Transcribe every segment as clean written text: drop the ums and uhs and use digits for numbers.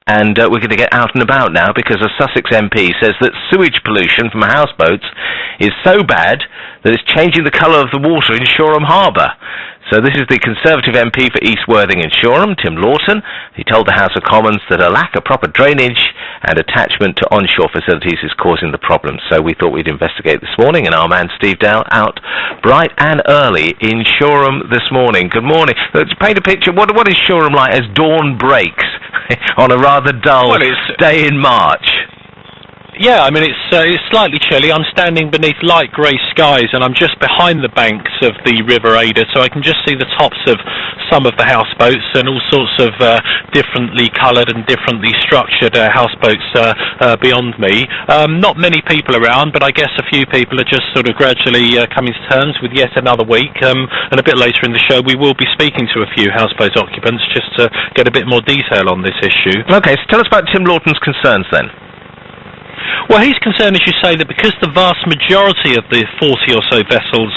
and we're going to get out and about now because a Sussex MP says that sewage pollution from houseboats is so bad that it's changing the colour of the water in Shoreham Harbour. So this is the Conservative MP for East Worthing and Shoreham, Tim Loughton. He told the House of Commons that a lack of proper drainage and attachment to onshore facilities is causing the problem. So we thought we'd investigate this morning, and our man Steve Dale out bright and early in Shoreham this morning. Good morning. Let's paint a picture. What is Shoreham like as dawn breaks on a rather dull day in March? Yeah, I mean, it's slightly chilly. I'm standing beneath light grey skies, and I'm just behind the banks of the River Adur, so I can just see the tops of some of the houseboats and all sorts of differently coloured and differently structured houseboats beyond me. Not many people around, but I guess a few people are just sort of gradually coming to terms with yet another week. And a bit later in the show, we will be speaking to a few houseboat occupants just to get a bit more detail on this issue. Okay, so tell us about Tim Loughton's concerns then. Well, he's concerned, as you say, that because the vast majority of the 40 or so vessels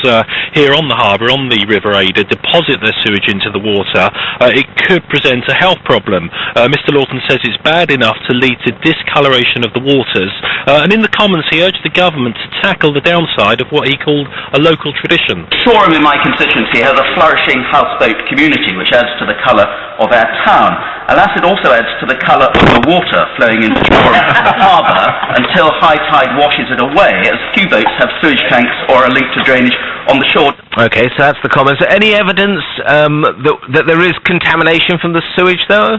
here on the harbour, on the River Adur, deposit their sewage into the water, it could present a health problem. Mr Loughton says it's bad enough to lead to discoloration of the waters, and in the Commons he urged the government to tackle the downside of what he called a local tradition. Shoreham in my constituency has a flourishing houseboat community which adds to the colour of our town. Alas, it also adds to the colour of the water flowing into Shoreham Harbour until high tide washes it away, as few boats have sewage tanks or are linked to drainage on the shore. Okay, so that's the comments. Any evidence that there is contamination from the sewage, though?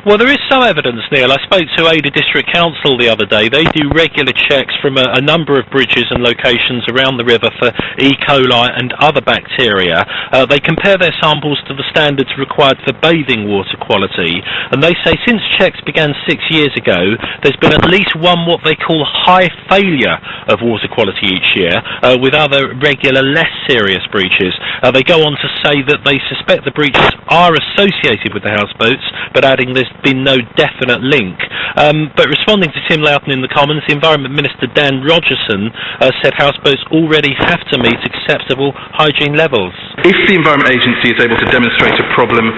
Well, there is some evidence, Neil. I spoke to A.H.A District Council the other day. They do regular checks from a number of bridges and locations around the river for E. coli and other bacteria. They compare their samples to the standards required for bathing water quality, and they say since checks began 6 years ago, there's been at least one what they call high failure of water quality each year, with other regular, less serious breaches. They go on to say that they suspect the breaches are associated with the houseboats, but adding there's been no definite link. But responding to Tim Loughton in the Commons, the Environment Minister Dan Rogerson said houseboats already have to meet acceptable hygiene levels. If the Environment Agency is able to demonstrate a problem,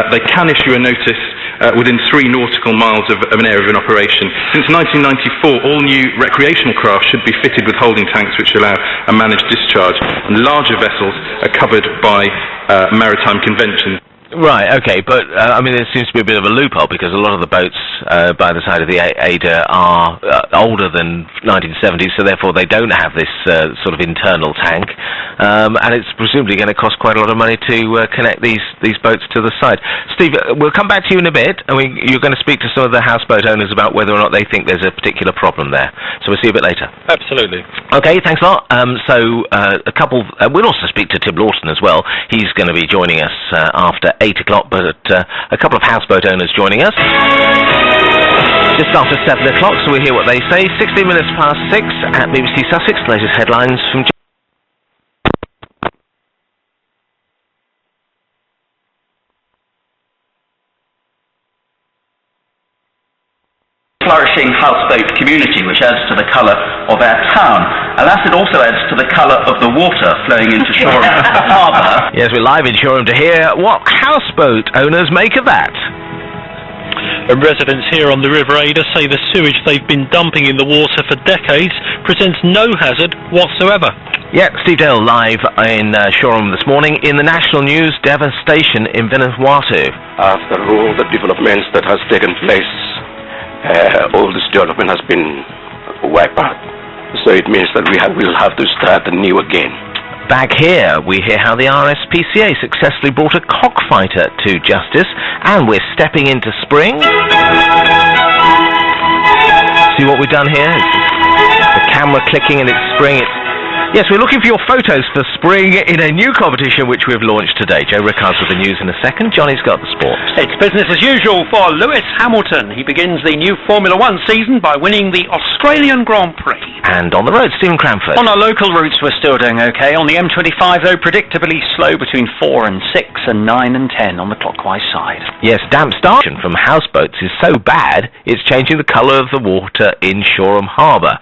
they can issue a notice within 3 nautical miles of an area of an operation. Since 1994, all new recreational craft should be fitted with holding tanks which allow a managed discharge, and larger vessels are covered by maritime conventions. Right, okay, but I mean, there seems to be a bit of a loophole because a lot of the boats by the side of the Adur are older than 1970s, so therefore they don't have this sort of internal tank, and it's presumably going to cost quite a lot of money to connect these boats to the side. Steve, we'll come back to you in a bit. I mean, you're going to speak to some of the houseboat owners about whether or not they think there's a particular problem there, so we'll see you a bit later. Absolutely. Okay, thanks a lot. We'll also speak to Tim Loughton as well. He's going to be joining us after 8 o'clock, but a couple of houseboat owners joining us just after 7 o'clock, so we'll hear what they say. 16 minutes past 6 at BBC Sussex. Latest headlines from Flourishing houseboat community which adds to the colour of our town. Alas, it also adds to the colour of the water flowing into Shoreham Harbour. Yes, we're live in Shoreham to hear what houseboat owners make of that. And residents here on the River Adur say the sewage they've been dumping in the water for decades presents no hazard whatsoever. Yeah, Steve Dale live in Shoreham this morning. In the national news, devastation in Vanuatu. After all the developments that has taken place, all this development has been wiped out. So it means that we'll have to start anew again. Back here, we hear how the RSPCA successfully brought a cockfighter to justice, and we're stepping into spring. See what we've done here? The camera clicking and it's spring. Yes, we're looking for your photos for spring in a new competition which we've launched today. Joe Rickards with the news in a second. Johnny's got the sport. It's business as usual for Lewis Hamilton. He begins the new Formula One season by winning the Australian Grand Prix. And on the road, Stephen Cranford. On our local routes, we're still doing okay. On the M25, though, predictably slow between 4 and 6 and 9 and 10 on the clockwise side. Yes, damp start from houseboats is so bad, it's changing the colour of the water in Shoreham Harbour.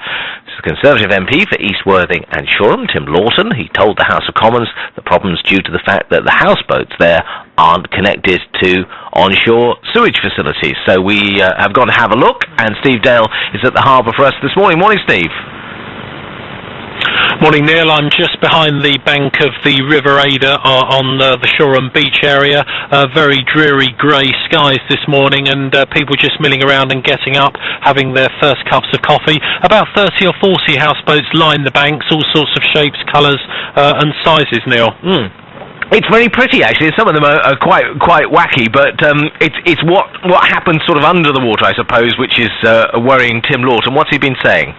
This is the Conservative MP for East Worthing and Shoreham, Tim Loughton. He told the House of Commons the problem's due to the fact that the houseboats there aren't connected to onshore sewage facilities. So we have gone to have a look, and Steve Dale is at the harbour for us this morning. Morning, Steve. Morning, Neil. I'm just behind the bank of the River Adur on the Shoreham beach area. Very dreary grey skies this morning, and people just milling around and getting up, having their first cups of coffee. About 30 or 40 houseboats line the banks, all sorts of shapes, colours and sizes, Neil. It's very pretty, actually. Some of them are quite wacky, but it's what happens sort of under the water, I suppose, which is worrying Tim Loughton. What's he been saying?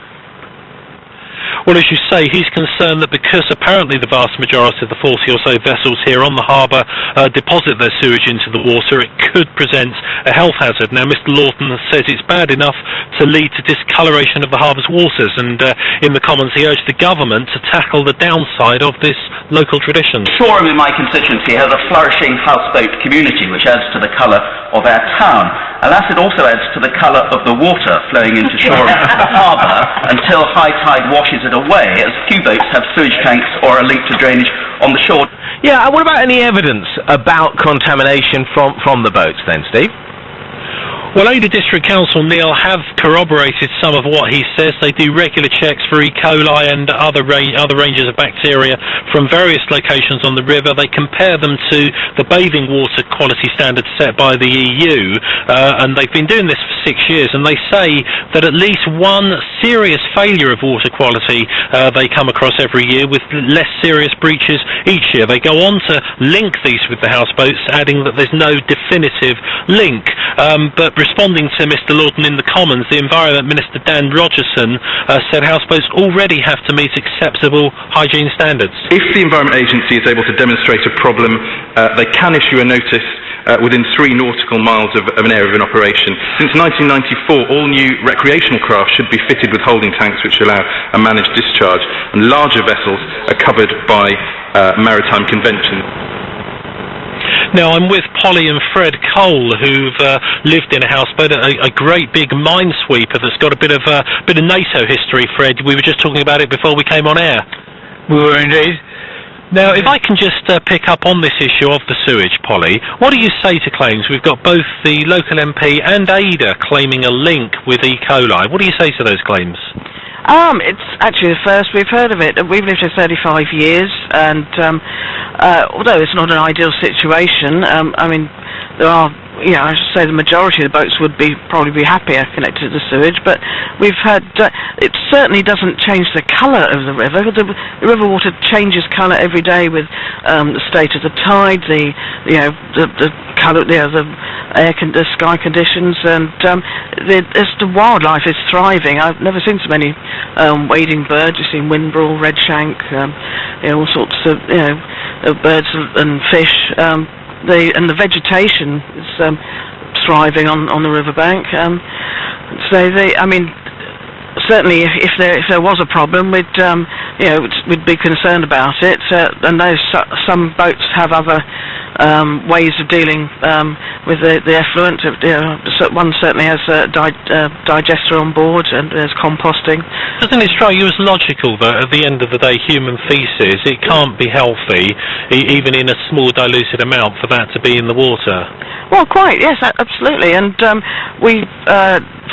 Well, as you say, he's concerned that because apparently the vast majority of the 40 or so vessels here on the harbour deposit their sewage into the water, it could present a health hazard. Now, Mr Loughton says it's bad enough to lead to discoloration of the harbour's waters, and in the Commons he urged the government to tackle the downside of this local tradition. Shoreham in my constituency has a flourishing houseboat community which adds to the colour of our town. Alas, it also adds to the colour of the water flowing into Shoreham harbour until high tide washes it away, as few boats have sewage tanks or are linked to drainage on the shore. Yeah, and what about any evidence about contamination from the boats then, Steve? Well, A.H.A. District Council, Neil, have corroborated some of what he says. They do regular checks for E. coli and other ranges of bacteria from various locations on the river. They compare them to the bathing water quality standards set by the EU, and they've been doing this for 6 years, and they say that at least one serious failure of water quality they come across every year, with less serious breaches each year. They go on to link these with the houseboats, adding that there's no definitive link. But responding to Mr Loughton in the Commons, the Environment Minister Dan Rogerson said houseboats already have to meet acceptable hygiene standards. If the Environment Agency is able to demonstrate a problem, they can issue a notice within 3 nautical miles of an area of an operation. Since 1994, all new recreational craft should be fitted with holding tanks which allow a managed discharge, and larger vessels are covered by maritime convention. Now, I'm with Polly and Fred Cole, who've lived in a houseboat, a great big minesweeper that's got a bit of NATO history, Fred. We were just talking about it before we came on air. We were indeed. Now, if I can just pick up on this issue of the sewage, Polly, what do you say to claims? We've got both the local MP and A.H.A. claiming a link with E. coli. What do you say to those claims? It's actually the first we've heard of it. We've lived here 35 years, and although it's not an ideal situation, I mean, there are, I should say the majority of the boats would probably be happier connected to the sewage, but we've had, it certainly doesn't change the colour of the river. The river water changes colour every day with the state of the tide, the colour, the sky conditions, and the wildlife is thriving. I've never seen so many wading birds. You've seen windbrel, redshank, all sorts of birds and fish. The vegetation is thriving on the riverbank. Certainly, if there was a problem, we'd be concerned about it. And some boats have other ways of dealing with the effluent. One certainly has a digester on board, and there's composting. Doesn't it strike you as logical that at the end of the day, human faeces, it can't be healthy, even in a small diluted amount, for that to be in the water? Well, quite, yes, absolutely. And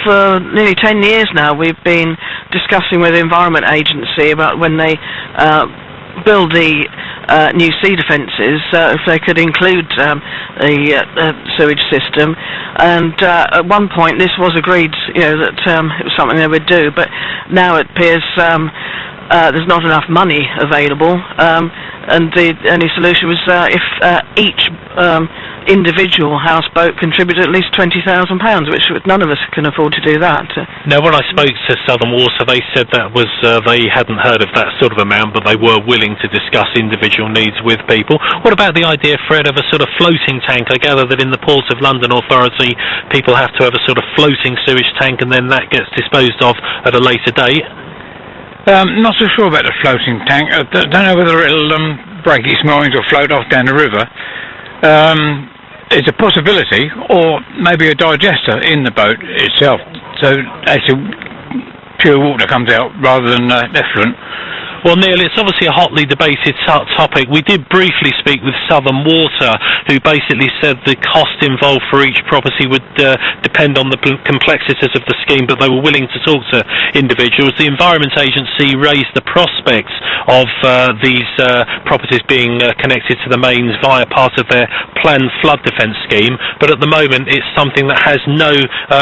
for nearly 10 years now, we've been discussing with the Environment Agency about when they build the new sea defences, if they could include the sewage system. And at one point this was agreed, that it was something they would do, but now it appears there's not enough money available, and the only solution was if each individual houseboat contributed at least £20,000, which none of us can afford to do that. Now, when I spoke to Southern Water, they said that was they hadn't heard of that sort of amount, but they were willing to discuss individual needs with people. What about the idea, Fred, of a sort of floating tank? I gather that in the Port of London Authority, people have to have a sort of floating sewage tank, and then that gets disposed of at a later date. Not so sure about the floating tank. I don't know whether it'll break its moorings or float off down the river. It's a possibility, or maybe a digester in the boat itself, so actually pure water comes out rather than effluent. Well, Neil, it's obviously a hotly debated topic. We did briefly speak with Southern Water, who basically said the cost involved for each property would depend on the complexities of the scheme, but they were willing to talk to individuals. The Environment Agency raised the prospects of these properties being connected to the mains via part of their planned flood defence scheme, but at the moment it's something that has no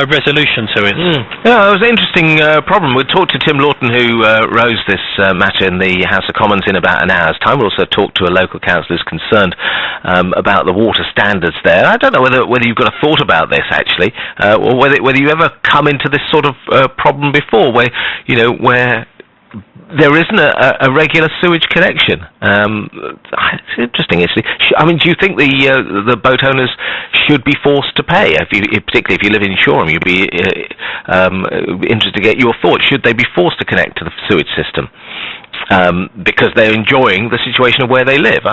resolution to it. Yeah, it was an interesting problem. We talked to Tim Loughton, who rose this matter in the House of Commons in about an hour's time. We also talked to a local councillor who's concerned about the water standards there. I don't know whether you've got a thought about this actually, or whether you ever come into this sort of problem before, where there isn't a regular sewage connection. It's interesting, actually. I mean, do you think the boat owners should be forced to pay? Particularly if you live in Shoreham, you'd be interested to get your thoughts. Should they be forced to connect to the sewage system? Because they're enjoying the situation of where they live.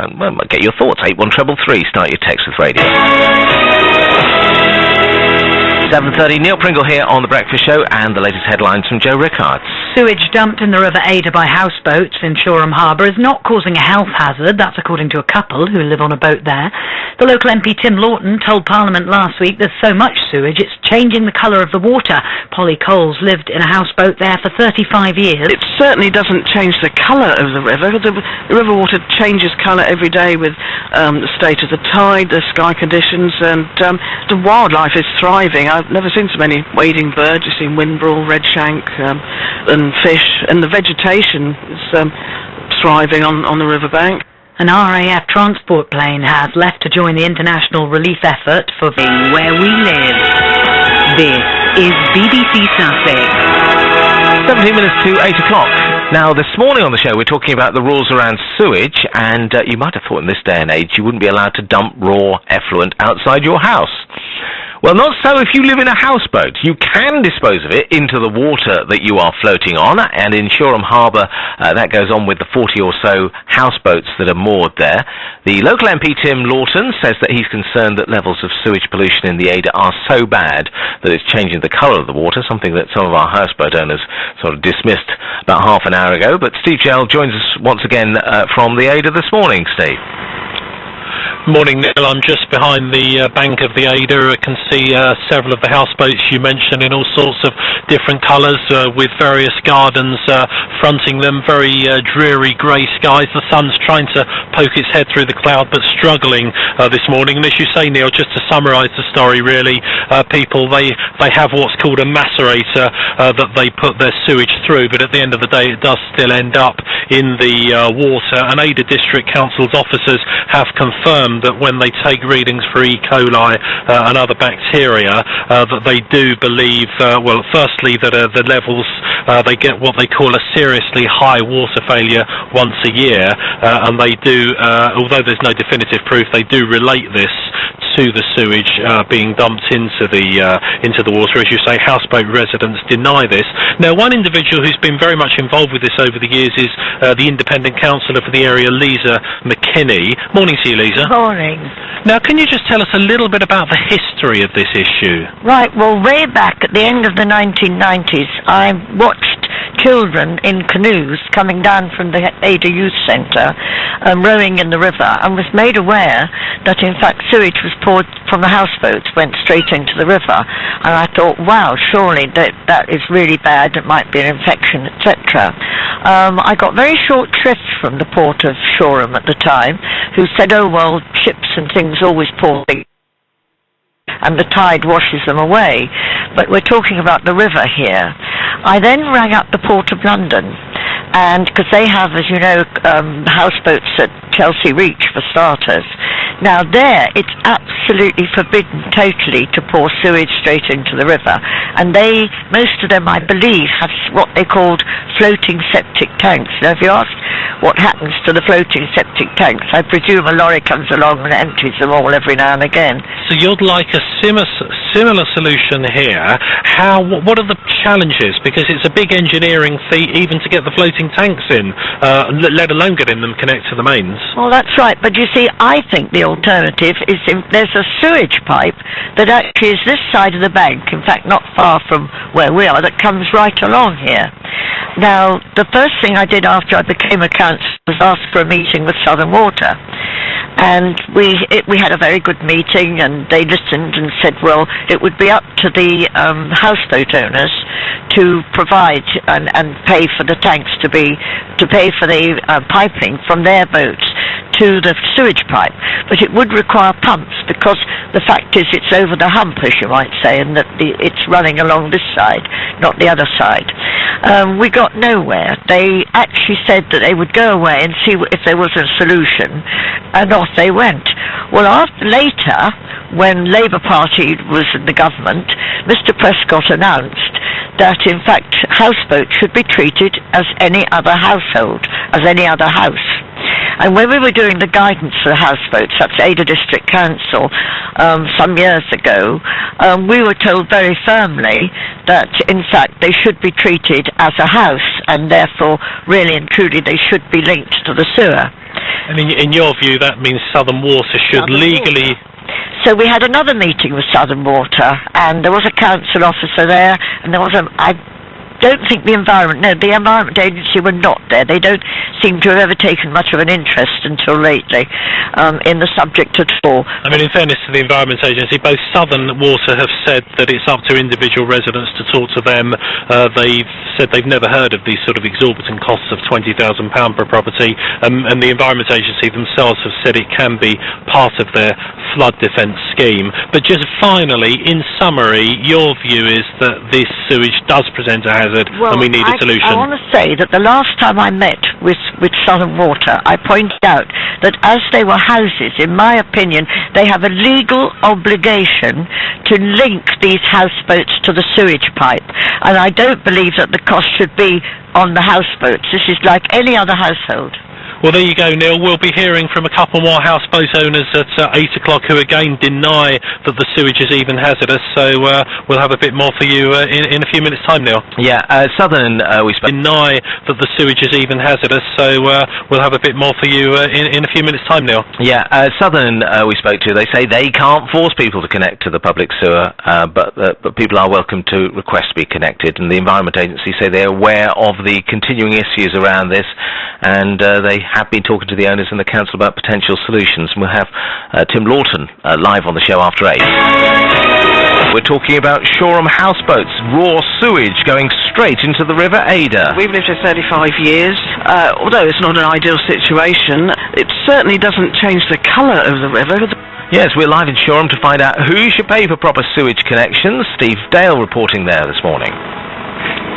Get your thoughts. 81333. Start your text with radio. 7:30. Neil Pringle here on The Breakfast Show, and the latest headlines from Joe Rickards. Sewage dumped in the River A.H.A by houseboats in Shoreham Harbour is not causing a health hazard. That's according to a couple who live on a boat there. The local MP Tim Loughton told Parliament last week there's so much sewage it's changing the colour of the water. Polly Coles lived in a houseboat there for 35 years. It certainly doesn't change the colour of the river. The river water changes colour every day with the state of the tide, the sky conditions, and the wildlife is thriving. I've never seen so many wading birds. You've seen windbrill, redshank, and fish, and the vegetation is thriving on the riverbank. An RAF transport plane has left to join the international relief effort for where we live. This is BBC Sussex. 17 minutes to 8 o'clock. Now, this morning on the show, we're talking about the rules around sewage, and you might have thought in this day and age you wouldn't be allowed to dump raw effluent outside your house. Well, not so if you live in a houseboat. You can dispose of it into the water that you are floating on, and in Shoreham Harbour, that goes on with the 40 or so houseboats that are moored there. The local MP Tim Loughton says that he's concerned that levels of sewage pollution in the A.H.A are so bad that it's changing the colour of the water, something that some of our houseboat owners sort of dismissed about half an hour ago. But Steve Gell joins us once again from the A.H.A this morning. Steve. Morning, Neil. I'm just behind the bank of the Adur. I can see several of the houseboats you mentioned in all sorts of different colours, with various gardens fronting them, very dreary grey skies. The sun's trying to poke its head through the cloud, but struggling this morning. And as you say, Neil, just to summarise the story, really, people, they have what's called a macerator that they put their sewage through, but at the end of the day, it does still end up in the water. And A.H.A District Council's officers have confirmed that when they take readings for E. coli and other bacteria, that they do believe, well, firstly, that the levels, they get what they call a seriously high water failure once a year, and they do, although there's no definitive proof, they do relate this to the sewage being dumped into the water. As you say, houseboat residents deny this. Now, one individual who's been very much involved with this over the years is the independent councillor for the area, Lisa McKinney. Morning to you, Lisa. Morning. Now, can you just tell us a little bit about the history of this issue? Right, well, way back at the end of the 1990s, I watched children in canoes coming down from the A.H.A Youth Centre, rowing in the river, and was made aware that, in fact, sewage was poured from the houseboats, went straight into the river. And I thought, wow, surely that is really bad, it might be an infection, etc. I got very short shrift from the port of Shoreham at the time, who said, oh, well, ships and things always pour and the tide washes them away. But we're talking about the river here. I then rang up the Port of London, and because they have, as you know, houseboats at Chelsea Reach for starters. Now there, it's absolutely forbidden totally to pour sewage straight into the river, and most of them, I believe, have what they called floating septic tanks. Now, if you ask what happens to the floating septic tanks, I presume a lorry comes along and empties them all every now and again. So you'd like a similar solution here. What are the challenges? Because it's a big engineering feat even to get the floating tanks in, let alone getting them connected to the mains. Well, that's right. But you see, I think the alternative is there's a sewage pipe that actually is this side of the bank, in fact not far from where we are, that comes right along here. Now, the first thing I did after I became a councillor was ask for a meeting with Southern Water. And we had a very good meeting, and they listened and said, well, it would be up to the houseboat owners to provide and pay for the tanks to pay for the piping from their boats to the sewage pipe, but it would require pumps, because the fact is it's over the hump, as you might say, and that it's running along this side, not the other side. We got nowhere. They actually said that they would go away and see if there was a solution, and off they went. Well, later, when Labour Party was in the government, Mr. Prescott announced that, in fact, houseboats should be treated as any other household, as any other house. And when we were doing the guidance for houseboats, that's A.H.A. District Council, some years ago, we were told very firmly that, in fact, they should be treated as a house, and therefore, really and truly, they should be linked to the sewer. And in your view, that means Southern Water should legally... So we had another meeting with Southern Water, and there was a council officer there, and there was I don't think the Environment Agency were not there. They don't seem to have ever taken much of an interest until lately in the subject at all. I mean, in fairness to the Environment Agency, both Southern Water have said that it's up to individual residents to talk to them. They've said they've never heard of these sort of exorbitant costs of £20,000 per property, and the Environment Agency themselves have said it can be part of their flood defence scheme. But just finally, in summary, your view is that this sewage does present a hazard, and we need a solution. I want to say that the last time I met with Southern Water, I pointed out that as they were houses, in my opinion, they have a legal obligation to link these houseboats to the sewage pipe. And I don't believe that the cost should be on the houseboats. This is like any other household. Well, there you go, Neil. We'll be hearing from a couple more houseboat owners at 8 o'clock who again deny that the sewage is even hazardous. So we'll have a bit more for you in a few minutes' time, Neil. Yeah, Southern, we deny that the sewage is even hazardous. So we'll have a bit more for you in a few minutes' time, Neil. Yeah, Southern, we spoke to, they say they can't force people to connect to the public sewer, but people are welcome to request to be connected. And the Environment Agency say they're aware of the continuing issues around this, and they have been talking to the owners and the council about potential solutions. And we'll have Tim Loughton live on the show after 8. We're talking about Shoreham houseboats, raw sewage going straight into the River Adur. We've lived here 35 years. Although it's not an ideal situation, it certainly doesn't change the colour of the river. Yes, we're live in Shoreham to find out who should pay for proper sewage connections. Steve Dale reporting there this morning.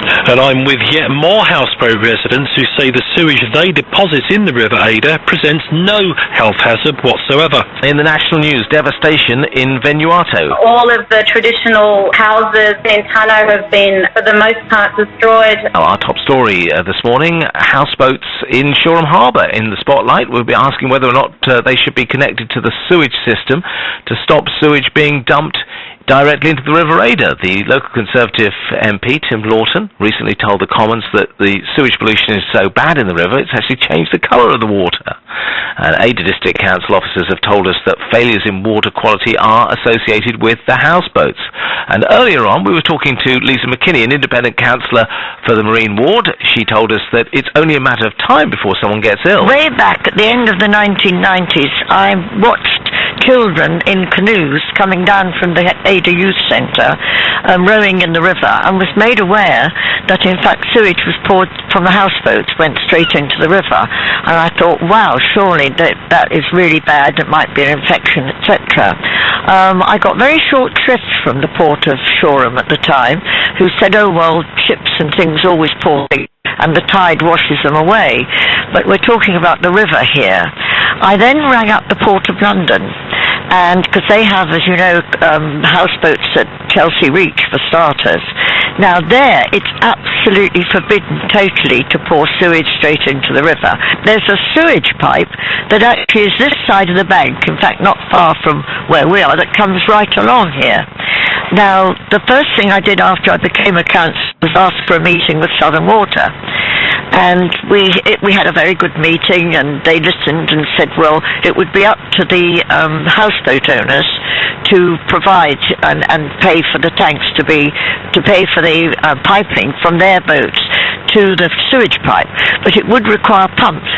And I'm with yet more houseboat residents who say the sewage they deposit in the River Adur presents no health hazard whatsoever. In the national news, devastation in Vanuatu. All of the traditional houses in Tano have been, for the most part, destroyed. Our top story this morning, houseboats in Shoreham Harbour in the spotlight. We'll be asking whether or not they should be connected to the sewage system to stop sewage being dumped directly into the River Adur. The local Conservative MP, Tim Loughton, recently told the Commons that the sewage pollution is so bad in the river, it's actually changed the colour of the water. And A.H.A. District Council officers have told us that failures in water quality are associated with the houseboats. And earlier on, we were talking to Lisa McKinney, an independent councillor for the Marine Ward. She told us that it's only a matter of time before someone gets ill. Way back at the end of the 1990s, I watched children in canoes coming down from the A.H.A. Youth Centre, rowing in the river, and was made aware that in fact sewage was poured from the houseboats, went straight into the river. And I thought, wow, surely that is really bad, it might be an infection, etc. I got very short shrift from the port of Shoreham at the time, who said, oh well, ships and things always pour and the tide washes them away. But we're talking about the river here. I then rang up the Port of London, and because they have, as you know, houseboats at Chelsea Reach for starters. Now there, it's absolutely forbidden totally to pour sewage straight into the river. There's a sewage pipe that actually is this side of the bank, in fact not far from where we are, that comes right along here. Now, the first thing I did after I became a councillor was ask for a meeting with Southern Water. And we had a very good meeting, and they listened and said, well, it would be up to the houseboat owners to provide and pay for the tanks to pay for the piping from their boats to the sewage pipe, but it would require pumps.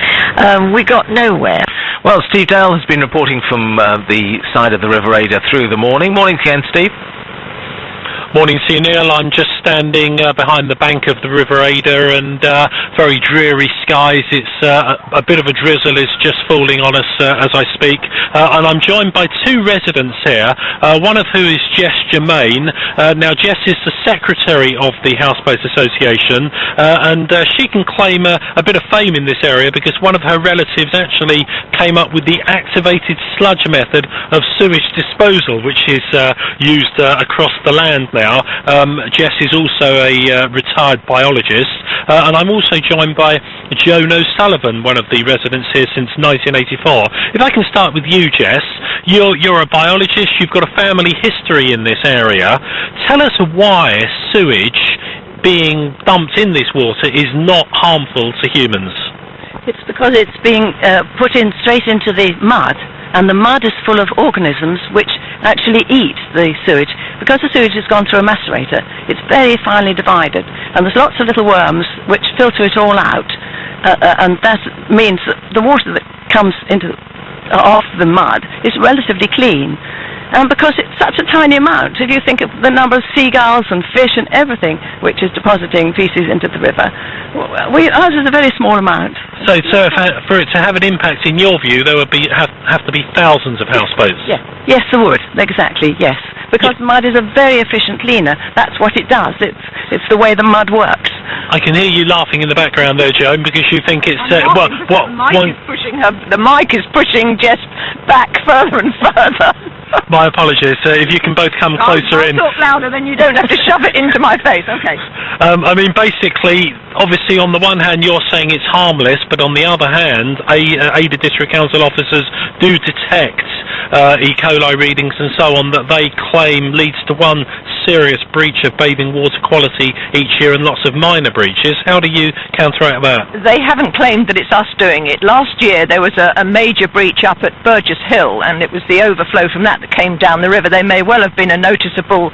We got nowhere. Well, Steve Dale has been reporting from the side of the River Adur through the morning. Morning again, Steve. Morning to you, Neil. I'm just standing behind the bank of the River Adur, and very dreary skies. It's a bit of a drizzle is just falling on us as I speak, and I'm joined by two residents here, one of who is Jess Germain. Now, Jess is the secretary of the Houseboat Association, and she can claim a bit of fame in this area because one of her relatives actually came up with the activated sludge method of sewage disposal, which is used across the land now. Jess is also a retired biologist, and I'm also joined by Joan O'Sullivan, one of the residents here since 1984. If I can start with you, Jess, you're a biologist, you've got a family history in this area. Tell us why sewage being dumped in this water is not harmful to humans. It's because it's being put in straight into the mud, and the mud is full of organisms which actually eat the sewage. Because the sewage has gone through a macerator, it's very finely divided, and there's lots of little worms which filter it all out, and that means that the water that comes off the mud is relatively clean. And because it's such a tiny amount, if you think of the number of seagulls and fish and everything which is depositing feces into the river, ours is a very small amount. So for it to have an impact, in your view, there would have to be thousands of houseboats? Yeah. Yes, there would. Exactly, yes. Because mud is a very efficient cleaner. That's what it does. It's the way the mud works. I can hear you laughing in the background there, Joan, because you think it's... The mic is pushing Jess back further and further. My apologies. If you can both come closer in. I'll talk louder, then you don't have to shove it into my face. Okay. I mean, basically, obviously, on the one hand, you're saying it's harmless, but on the other hand, Adur District Council officers do detect E. coli readings and so on that they claim leads to one serious breach of bathing water quality each year and lots of minor breaches. How do you counteract that? They haven't claimed that it's us doing it. Last year there was a major breach up at Burgess Hill, and it was the overflow from that came down the river. There may well have been a noticeable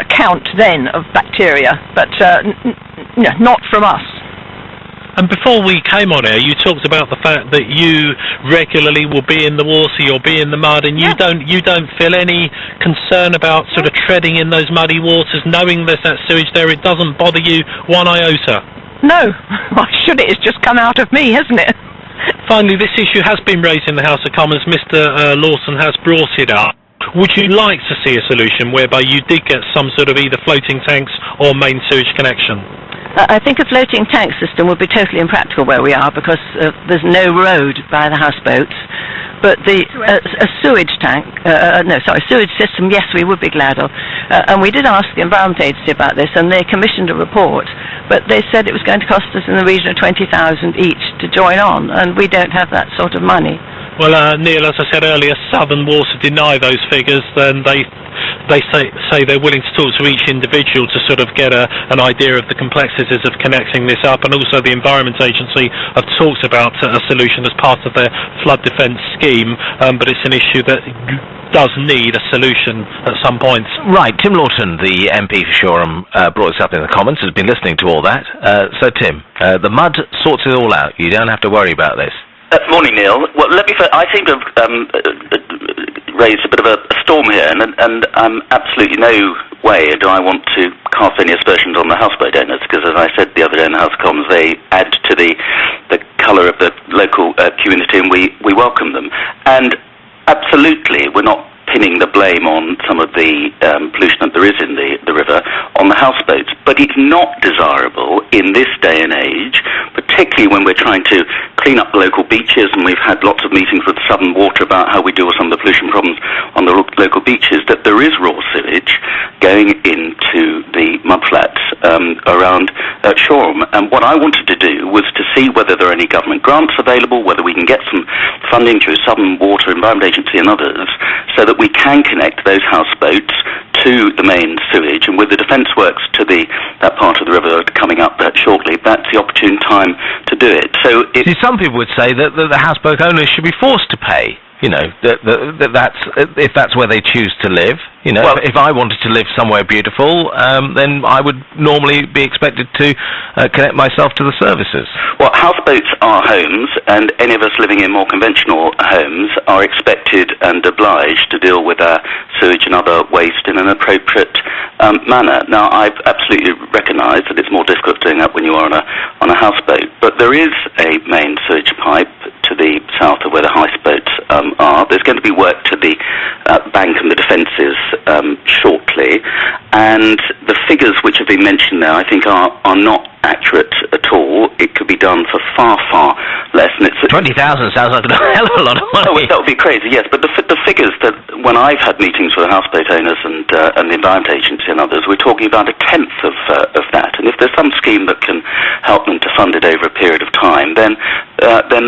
count then of bacteria, but not from us. And before we came on air, you talked about the fact that you regularly will be in the water, you'll be in the mud, and you don't feel any concern about sort of treading in those muddy waters, knowing there's that sewage there. It doesn't bother you one iota. No, why should it? It's just come out of me, hasn't it? Finally, this issue has been raised in the House of Commons. Mr. Loughton has brought it up. Would you like to see a solution whereby you did get some sort of either floating tanks or main sewage connection? I think a floating tank system would be totally impractical where we are because there's no road by the houseboats. But a sewage tank, sewage system, yes, we would be glad of. And we did ask the Environment Agency about this, and they commissioned a report, but they said it was going to cost us in the region of 20,000 each to join on, and we don't have that sort of money. Well, Neil, as I said earlier, Southern Water deny those figures, then they say they're willing to talk to each individual to sort of get an idea of the complexities of connecting this up, and also the Environment Agency have talked about a solution as part of their flood defence scheme, but it's an issue that does need a solution at some point. Right, Tim Loughton, the MP for Shoreham, brought this up in the Commons, has been listening to all that. So Tim, the mud sorts it all out. You don't have to worry about this. Morning, Neil. Well, let me. I seem to have raised a bit of a storm here, and absolutely no way do I want to cast any aspersions on the houseboat owners, because as I said the other day in the House of Commons, they add to the colour of the local community, and we welcome them. And absolutely, we're not pinning the blame on some of the pollution that there is in the river on the houseboats, but it's not desirable in this day and age, particularly when we're trying to clean up the local beaches, and we've had lots of meetings with Southern Water about how we deal with some of the pollution problems on the local beaches, that there is raw sewage going into the mudflats around Shoreham. And what I wanted to do was to see whether there are any government grants available, whether we can get some funding through Southern Water, Environment Agency and others, so that we can connect those houseboats to the main sewage, and with the defence works to that part of the river coming up shortly, that's the opportune time to do it. So some people would say that the houseboat owners should be forced to pay you know, if that's where they choose to live. You know, if I wanted to live somewhere beautiful, then I would normally be expected to connect myself to the services. Well, houseboats are homes, and any of us living in more conventional homes are expected and obliged to deal with our sewage and other waste in an appropriate manner. Now, I absolutely recognise that it's more difficult doing that when you are on a houseboat, but there is a main sewage pipe to the south of where the houseboats are. There's going to be work to the bank and the defences shortly, and the figures which have been mentioned there, I think, are not accurate at all. It could be done for far, far less. And it's 20,000 sounds like a hell of a lot of money. Oh, that would be crazy, yes. But the figures that, when I've had meetings with the houseboat owners and the Environment Agency and others, we're talking about 1/10 of that. And if there's some scheme that can help them to fund it over a period of time, then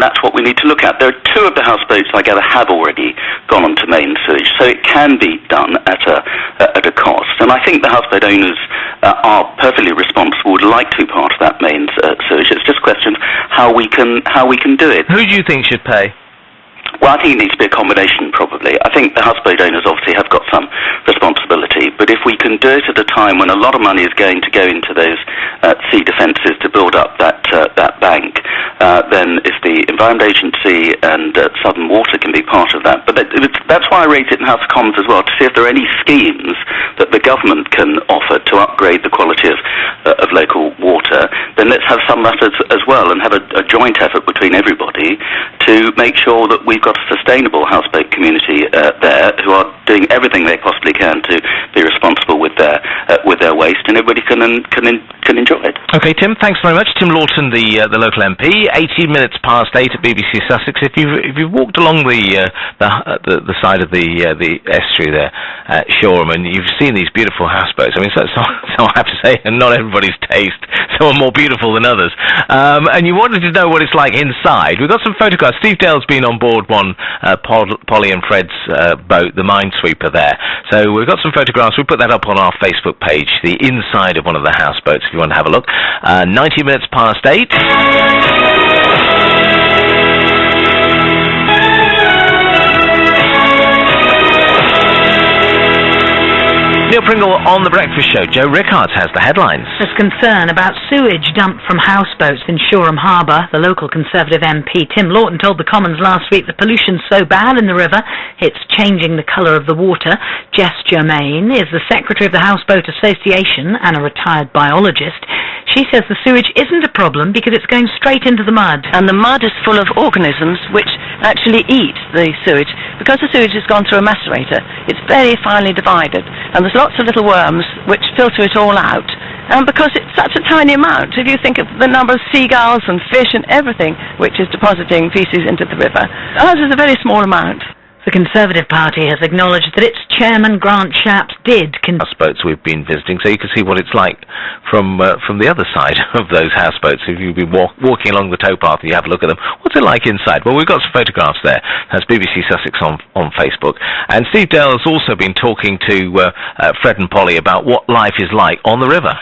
that's what we need to look at. There are 2 of the houseboats, I gather, have already gone onto main sewage, so it can be done at a cost. And I think the houseboat owners are perfectly responsible, would like to be part of that main sewage. It's just a question of how we can do it. Who do you think should pay? Well, I think it needs to be a combination, probably. I think the houseboat owners obviously have got some responsibility, but if we can do it at a time when a lot of money is going to go into those sea defences to build up that bank, then if the Environment Agency and Southern Water can be part of that. But that's why I raised it in House of Commons as well, to see if there are any schemes that the government can offer to upgrade the quality of local water. Then let's have some of that as well, and have a joint effort between everybody to make sure that we've got a sustainable houseboat community there, who are doing everything they possibly can to be responsible with their waste, and everybody can enjoy it. Okay, Tim, thanks very much. Tim Loughton, the local MP. 18 minutes past 8 at BBC Sussex. If you've walked along the side of the estuary there at Shoreham, and you've seen these beautiful houseboats. I mean, so I have to say, and not everybody's taste. Some are more beautiful than others. And you wanted to know what it's like inside. We've got some photographs. Steve Dale's been on board one, Polly and Fred's boat, the Minesweeper there. So we've got some photographs. We'll put that up on our Facebook page, the inside of one of the houseboats, if you want to have a look. 90 minutes past 8. Neil Pringle on The Breakfast Show. Joe Rickards has the headlines. There's concern about sewage dumped from houseboats in Shoreham Harbour. The local Conservative MP Tim Loughton told the Commons last week the pollution's so bad in the river it's changing the colour of the water. Jess Germain is the Secretary of the Houseboat Association and a retired biologist. She says the sewage isn't a problem because it's going straight into the mud. And the mud is full of organisms which actually eat the sewage. Because the sewage has gone through a macerator, it's very finely divided. And there's lots of little worms which filter it all out. And because it's such a tiny amount, if you think of the number of seagulls and fish and everything which is depositing feces into the river, ours is a very small amount. The Conservative Party has acknowledged that its chairman, Grant Shapps, did... houseboats we've been visiting, so you can see what it's like from the other side of those houseboats. If you've been walking along the towpath and you have a look at them, what's it like inside? Well, we've got some photographs there. That's BBC Sussex on Facebook. And Steve Dale has also been talking to Fred and Polly about what life is like on the river.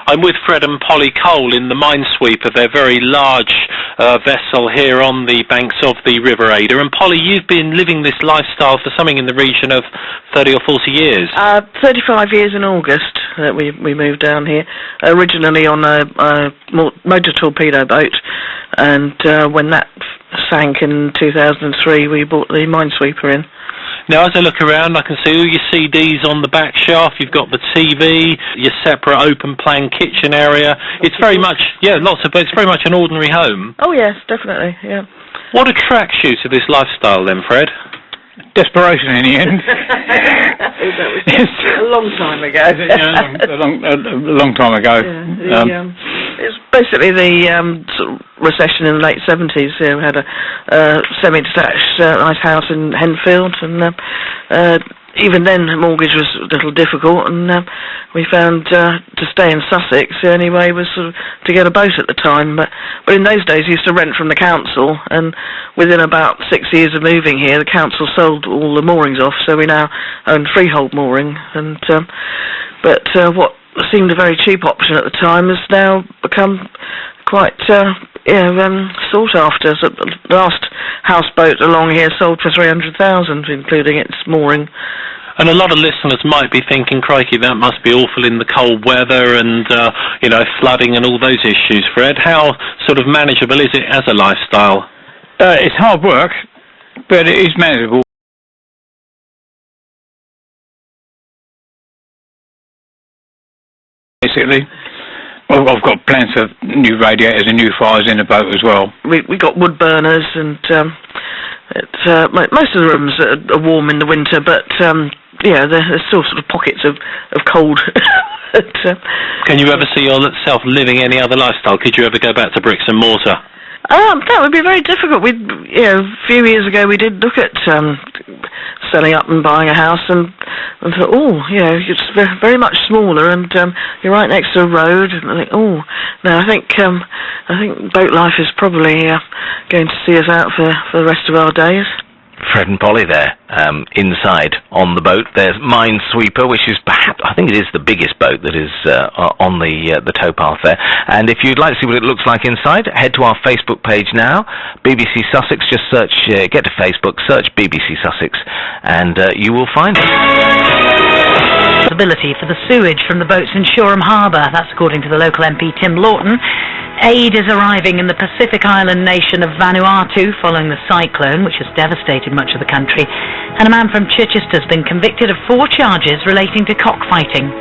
I'm with Fred and Polly Cole in the Minesweeper, their very large vessel here on the banks of the River Adur. And Polly, you've been living this lifestyle for something in the region of 30 or 40 years. 35 years in August that we moved down here, originally on a motor torpedo boat, and when that sank in 2003 we bought the Minesweeper in. Now, as I look around, I can see all your CDs on the back shelf. You've got the TV, your separate open-plan kitchen area. It's very much, it's very much an ordinary home. Oh, yes, definitely, yeah. What attracts you to this lifestyle, then, Fred? Desperation, in the end. That was a long time ago. a long time ago. Yeah, it's basically the sort of recession in the late 70s. We had a semi-detached nice house in Henfield, and even then the mortgage was a little difficult, and we found to stay in Sussex the only way was sort of to get a boat at the time. But in those days we used to rent from the council, and within about 6 years of moving here the council sold all the moorings off, so we now own freehold mooring. And what seemed a very cheap option at the time has now become quite sought after. So the last houseboat along here sold for 300,000, including its mooring. And a lot of listeners might be thinking, crikey, that must be awful in the cold weather and, flooding and all those issues. Fred, how sort of manageable is it as a lifestyle? It's hard work, but it is manageable. Basically, I've got plenty of new radiators and new fires in the boat as well. We got wood burners, and most of the rooms are warm in the winter, but there's still sort of pockets of cold. Can you ever see yourself living any other lifestyle? Could you ever go back to bricks and mortar? That would be very difficult. A few years ago we did look at selling up and buying a house, and thought, it's very much smaller, and you're right next to a road. And I think, no, I think boat life is probably going to see us out for the rest of our days. Fred and Polly there, inside on the boat. There's Minesweeper, which is perhaps, I think it is the biggest boat that is on the towpath there. And if you'd like to see what it looks like inside, head to our Facebook page now, BBC Sussex. Just search, get to Facebook, search BBC Sussex, and you will find it. Responsibility for the sewage from the boats in Shoreham Harbour. That's according to the local MP Tim Loughton. Aid is arriving in the Pacific island nation of Vanuatu following the cyclone, which has devastated much of the country. And a man from Chichester has been convicted of 4 charges relating to cockfighting.